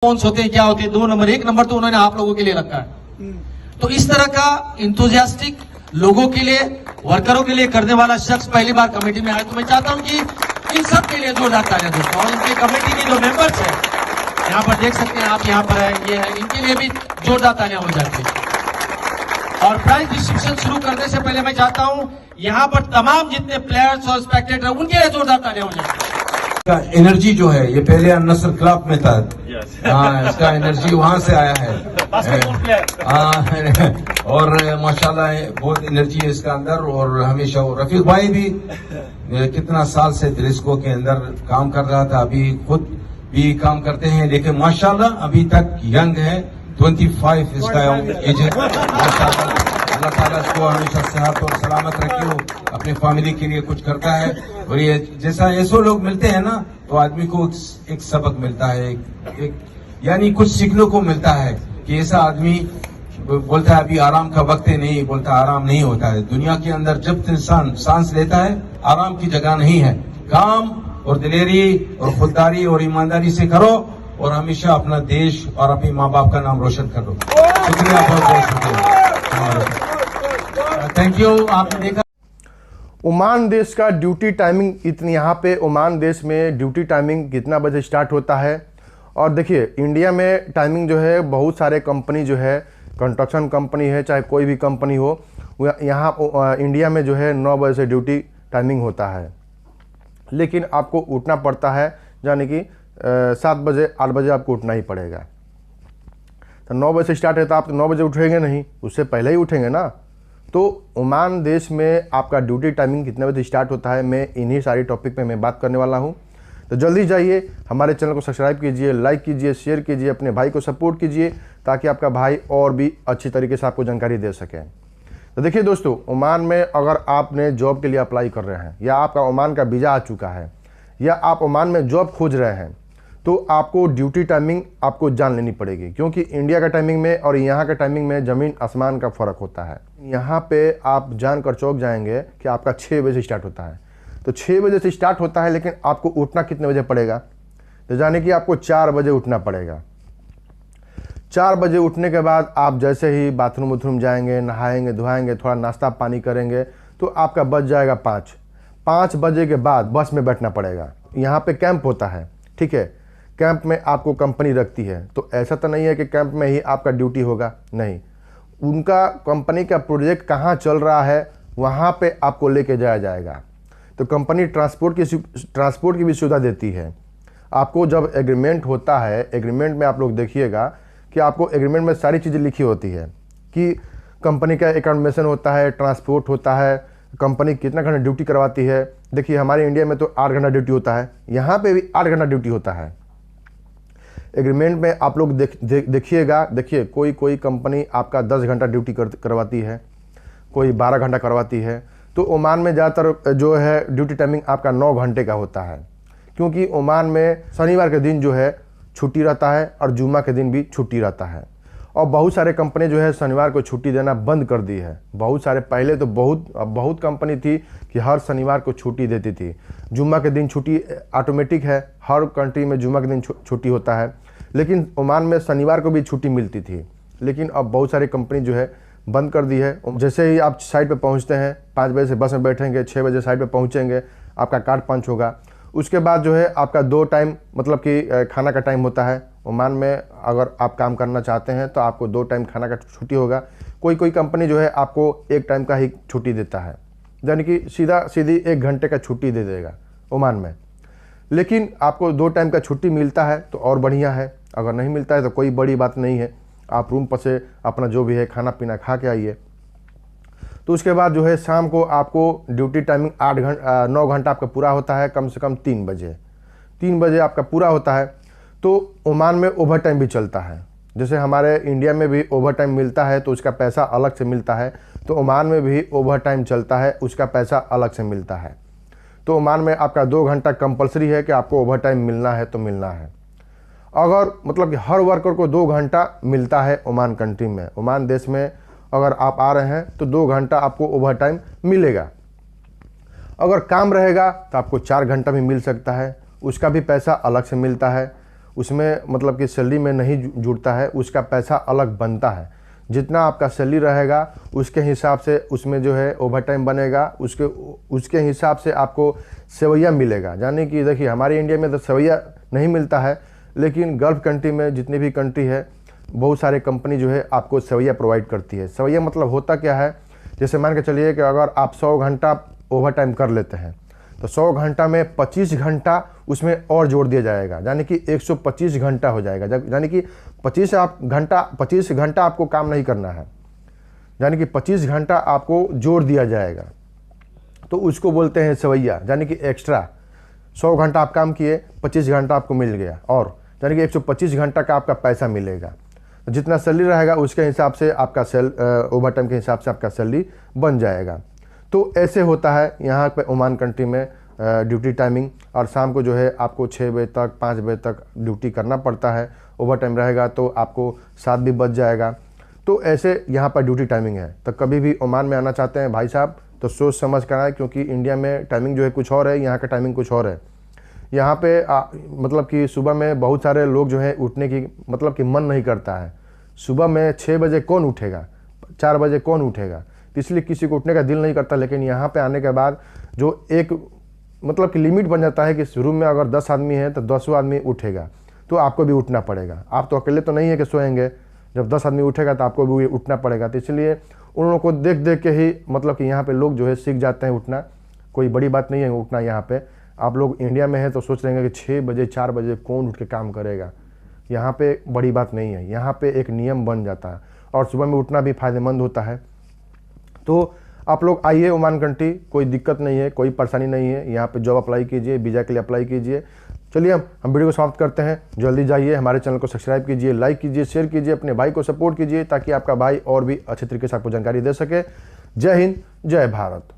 Phones होते हैं, क्या होते हैं, 2 नंबर 1 नंबर तो उन्होंने आप लोगों के लिए रखा है। तो इस तरह का इंथुजियास्टिक लोगों के लिए, वर्करों के लिए करने वाला शख्स पहली बार कमेटी में आया, तो मैं चाहता हूं कि इन सब के लिए जोरदार तालियां दोस्तों। और इनके कमेटी के जो मेंबर्स हैं, यहाँ पर देख सकते हैं आप, यहाँ पर है, ये है, इनके लिए भी जोरदार तालियां हो जाती है। और प्राइज डिस्ट्रीब्यूशन शुरू करने से पहले मैं चाहता हूं यहाँ पर तमाम जितने प्लेयर्स और स्पेक्टेटर हैं, उनके लिए जोरदार तालियां हो जाती है। का एनर्जी जो है, ये पहले नस्र क्लब में था। हाँ, इसका एनर्जी वहां से आया है। और माशाल्लाह बहुत एनर्जी है इसका अंदर। और हमेशा वो रफीक भाई भी कितना साल से दिलिस्को के अंदर काम कर रहा था, अभी खुद भी काम करते हैं, लेकिन माशाल्लाह अभी तक यंग है। 25 इसका एज है माशाल्लाह। अल्लाह ताला इसको हमेशा सेहत और सलामत रखे, हो अपनी फैमिली के लिए कुछ करता है। और ये जैसा ऐसे लोग मिलते हैं ना, तो आदमी को एक सबक मिलता है, एक यानी कुछ सीखने को मिलता है कि ऐसा आदमी बोलता है अभी आराम का वक्त है, नहीं बोलता आराम नहीं होता है। दुनिया के अंदर जब इंसान सांस लेता है, आराम की जगह नहीं है। काम और दिलेरी और खुददारी और ईमानदारी से करो और हमेशा अपना देश और अपने माँ बाप का नाम रोशन करो। शुक्रिया, बहुत बहुत शुक्रिया, थैंक यू। आपने देखा ओमान देश का ड्यूटी टाइमिंग इतनी, यहाँ पे ओमान देश में ड्यूटी टाइमिंग कितना बजे स्टार्ट होता है। और देखिए इंडिया में टाइमिंग जो है, बहुत सारे कंपनी जो है, कंस्ट्रक्शन कंपनी है चाहे कोई भी कंपनी हो, यहाँ इंडिया में जो है 9 बजे से ड्यूटी टाइमिंग होता है। लेकिन आपको उठना पड़ता है, यानी कि 7 बजे 8 बजे आपको उठना ही पड़ेगा। तो 9 बजे से स्टार्ट है तो आप तो 9 बजे उठेंगे नहीं, उससे पहले ही उठेंगे ना। तो ओमान देश में आपका ड्यूटी टाइमिंग कितने बजे स्टार्ट होता है, मैं इन्हीं सारी टॉपिक पे मैं बात करने वाला हूँ। तो जल्दी जाइए, हमारे चैनल को सब्सक्राइब कीजिए, लाइक कीजिए, शेयर कीजिए, अपने भाई को सपोर्ट कीजिए, ताकि आपका भाई और भी अच्छी तरीके से आपको जानकारी दे सके। तो देखिए दोस्तों, ओमान में अगर आपने जॉब के लिए अप्लाई कर रहे हैं, या आपका ओमान का वीज़ा आ चुका है, या आप ओमान में जॉब खोज रहे हैं, तो आपको ड्यूटी टाइमिंग आपको जान लेनी पड़ेगी। क्योंकि इंडिया का टाइमिंग में और यहाँ का टाइमिंग में ज़मीन आसमान का फ़र्क होता है। यहाँ पे आप जानकर चौंक जाएंगे कि आपका 6 बजे से स्टार्ट होता है। तो 6 बजे से स्टार्ट होता है, लेकिन आपको उठना कितने बजे पड़ेगा? तो जाने कि आपको 4 बजे उठना पड़ेगा। 4 बजे उठने के बाद आप जैसे ही बाथरूम वाथरूम जाएंगे, नहाएंगे धोएंगे, थोड़ा नाश्ता पानी करेंगे, तो आपका बज जाएगा 5। 5 बजे के बाद बस में बैठना पड़ेगा। यहाँ पे कैंप होता है, ठीक है, कैंप में आपको कंपनी रखती है। तो ऐसा तो नहीं है कि कैंप में ही आपका ड्यूटी होगा, नहीं, उनका कंपनी का प्रोजेक्ट कहाँ चल रहा है वहाँ पे आपको लेके जाया जाएगा। तो कंपनी ट्रांसपोर्ट की भी सुविधा देती है। आपको जब एग्रीमेंट होता है, एग्रीमेंट में आप लोग देखिएगा कि आपको एग्रीमेंट में सारी चीज़ें लिखी होती है कि कंपनी का अकोमोडेशन होता है, ट्रांसपोर्ट होता है, कंपनी कितना घंटा ड्यूटी करवाती है। देखिए हमारे इंडिया में तो 8 घंटा ड्यूटी होता है, यहाँ पे भी 8 घंटा ड्यूटी होता है। एग्रीमेंट में आप लोग देखिएगा, देखिए कोई कंपनी आपका 10 घंटा ड्यूटी करवाती है, कोई 12 घंटा करवाती है। तो ओमान में ज़्यादातर जो है ड्यूटी टाइमिंग आपका 9 घंटे का होता है। क्योंकि ओमान में शनिवार के दिन जो है छुट्टी रहता है और जुम्मा के दिन भी छुट्टी रहता है। और बहुत सारे कंपनी जो है शनिवार को छुट्टी देना बंद कर दी है। बहुत सारे, पहले तो बहुत कंपनी थी कि हर शनिवार को छुट्टी देती थी। जुम्मा के दिन छुट्टी ऑटोमेटिक है, हर कंट्री में जुम्मा के दिन छुट्टी होता है, लेकिन ओमान में शनिवार को भी छुट्टी मिलती थी। लेकिन अब बहुत सारी कंपनी जो है बंद कर दी है। जैसे ही आप साइट पे पहुंचते हैं, 5 बजे से बस में बैठेंगे, 6 बजे साइट पे पहुंचेंगे, आपका कार्ड पंच होगा। उसके बाद जो है आपका 2 टाइम, मतलब कि खाना का टाइम होता है। ओमान में अगर आप काम करना चाहते हैं तो आपको 2 टाइम खाना का छुट्टी होगा। कोई कंपनी जो है आपको 1 टाइम का ही छुट्टी देता है, यानी कि सीधी 1 घंटे का छुट्टी दे देगा ओमान में। लेकिन आपको 2 टाइम का छुट्टी मिलता है तो और बढ़िया है, अगर नहीं मिलता है तो कोई बड़ी बात नहीं है। आप रूम पर से अपना जो भी है खाना पीना खा के आइए। तो उसके बाद जो है शाम को आपको ड्यूटी टाइमिंग 9 घंटा आपका पूरा होता है, कम से कम 3 बजे। 3 बजे आपका पूरा होता है। तो ओमान में ओवर टाइम भी चलता है। जैसे हमारे इंडिया में भी ओवर टाइम मिलता है तो उसका पैसा अलग से मिलता है, तो ओमान में भी ओवर टाइम चलता है, उसका पैसा अलग से मिलता है। तो ओमान में आपका 2 घंटा कंपलसरी है कि आपको ओवर टाइम मिलना है तो मिलना है। अगर मतलब कि हर वर्कर को 2 घंटा मिलता है ओमान कंट्री में। ओमान देश में अगर आप आ रहे हैं तो 2 घंटा आपको ओवर टाइम मिलेगा। अगर काम रहेगा तो आपको 4 घंटा भी मिल सकता है, उसका भी पैसा अलग से मिलता है। उसमें मतलब कि सैलरी में नहीं जुड़ता है, उसका पैसा अलग बनता है। जितना आपका सैलरी रहेगा उसके हिसाब से उसमें जो है ओवर टाइम बनेगा, उसके हिसाब से आपको सेवैया मिलेगा। यानी कि देखिए हमारे इंडिया में तो सेवैया नहीं मिलता है, लेकिन गल्फ कंट्री में जितनी भी कंट्री है बहुत सारे कंपनी जो है आपको सेवैया प्रोवाइड करती है। सेवैया मतलब होता क्या है, जैसे मान के चलिए कि अगर आप 100 घंटा ओवर टाइम कर लेते हैं तो 100 घंटा में 25 घंटा उसमें और जोड़ दिया जाएगा, यानी कि 125 घंटा हो जाएगा। यानी कि 25 घंटा आपको काम नहीं करना है, यानी कि 25 घंटा आपको जोड़ दिया जाएगा, तो उसको बोलते हैं सेवैया। यानी कि एक्स्ट्रा 100 घंटा आप काम किए, 25 घंटा आपको मिल गया, और यानी कि 125 घंटा का आपका पैसा मिलेगा। जितना सैलरी रहेगा उसके हिसाब से आपका ओवर टाइम के हिसाब से आपका सैलरी बन जाएगा। तो ऐसे होता है यहाँ पे ओमान कंट्री में ड्यूटी टाइमिंग, और शाम को जो है आपको 6 बजे तक 5 बजे तक ड्यूटी करना पड़ता है। ओवर टाइम रहेगा तो आपको 7 भी बच जाएगा। तो ऐसे यहाँ पर ड्यूटी टाइमिंग है। तो कभी भी ओमान में आना चाहते हैं भाई साहब तो सोच समझ कर आए, क्योंकि इंडिया में टाइमिंग जो है कुछ और है, यहाँ का टाइमिंग कुछ और है। यहाँ पे मतलब कि सुबह में बहुत सारे लोग जो है उठने की मतलब कि मन नहीं करता है। सुबह में 6 बजे कौन उठेगा, 4 बजे कौन उठेगा, इसलिए किसी को उठने का दिल नहीं करता। लेकिन यहाँ पे आने के बाद जो एक मतलब कि लिमिट बन जाता है कि रूम में अगर 10 आदमी है तो 10 आदमी उठेगा, तो आपको भी उठना पड़ेगा। आप तो अकेले तो नहीं है कि सोएंगे, जब 10 आदमी उठेगा तो आपको भी उठना पड़ेगा। तो इसलिए उन लोगों को देख देख के ही मतलब कि यहाँ पे लोग जो है सीख जाते हैं उठना। कोई बड़ी बात नहीं है उठना। यहाँ पे आप लोग इंडिया में है तो सोच रहे हैं कि 6 बजे 4 बजे कौन उठ के काम करेगा। यहाँ पे बड़ी बात नहीं है, यहाँ पे एक नियम बन जाता है, और सुबह में उठना भी फायदेमंद होता है। तो आप लोग आइए ओमान कंट्री, कोई दिक्कत नहीं है, कोई परेशानी नहीं है। यहाँ पे जॉब अप्लाई कीजिए, वीज़ा के लिए अप्लाई कीजिए। चलिए हम वीडियो को समाप्त करते हैं। जल्दी जाइए हमारे चैनल को सब्सक्राइब कीजिए, लाइक कीजिए, शेयर कीजिए, अपने भाई को सपोर्ट कीजिए, ताकि आपका भाई और भी अच्छे तरीके से आपको जानकारी दे सके। जय हिंद, जय भारत।